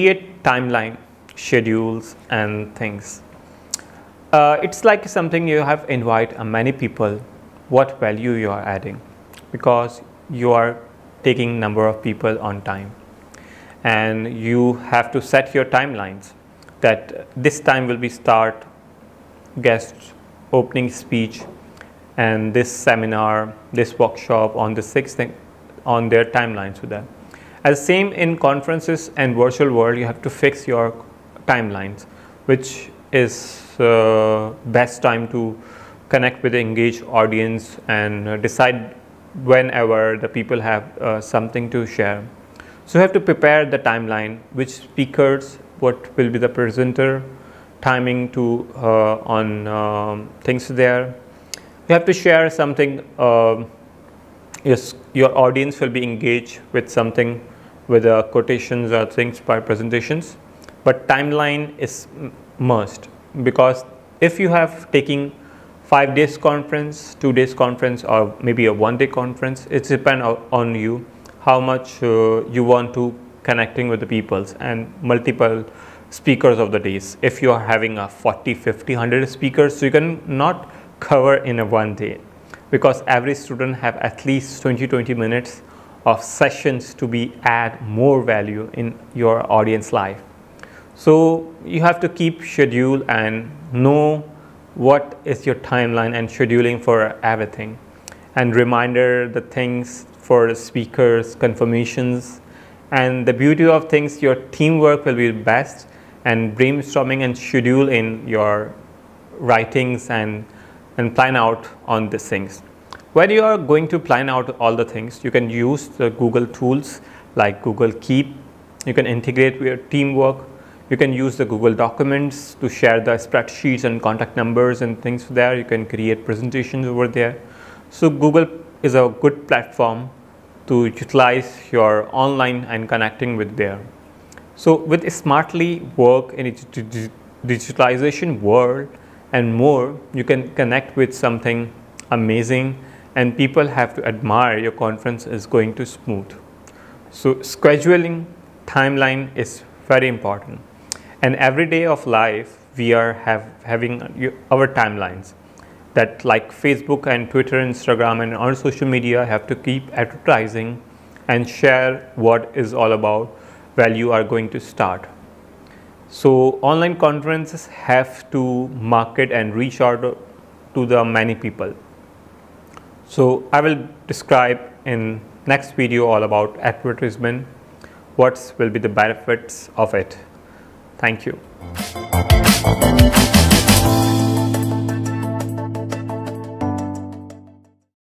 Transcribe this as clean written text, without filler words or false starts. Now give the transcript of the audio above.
create timeline, schedules and things. It's like something you have invite many people, what value you are adding, because you are taking number of people on time, and you have to set your timelines that this time will be start guest opening speech and this seminar, this workshop on the 6th thing on their timelines with them. As same in conferences and virtual world, you have to fix your timelines, which is best time to connect with the engaged audience and decide whenever the people have something to share. So you have to prepare the timeline, which speakers, what will be the presenter, timing to on things there. You have to share something. Yes, your audience will be engaged with something, with quotations or things by presentations, but timeline is must, because if you have taking 5 days conference, 2 days conference, or maybe a 1 day conference, it depends on you how much you want to connecting with the peoples and multiple speakers of the days. If you are having a 40, 50, 100 speakers, so you can not cover in a 1 day, because every student have at least 20 minutes of sessions to be add more value in your audience life. So you have to keep schedule and know what is your timeline and scheduling for everything, and reminder the things for the speakers, confirmations. And the beauty of things, your teamwork will be best, and brainstorming and schedule in your writings and plan out on these things. When you are going to plan out all the things, you can use the Google tools like Google Keep. You can integrate with your teamwork. You can use the Google Documents to share the spreadsheets and contact numbers and things there. You can create presentations over there. So Google is a good platform to utilize your online and connecting with there. So with smartly work in a digitalization world and more, you can connect with something amazing, and people have to admire your conference is going to smooth. So scheduling timeline is very important, and every day of life we are having our timelines, that like Facebook and Twitter, Instagram and all social media have to keep advertising and share what is all about when you are going to start. So online conferences have to market and reach out to the many people. So I will describe in next video all about advertisement, what will be the benefits of it. Thank you.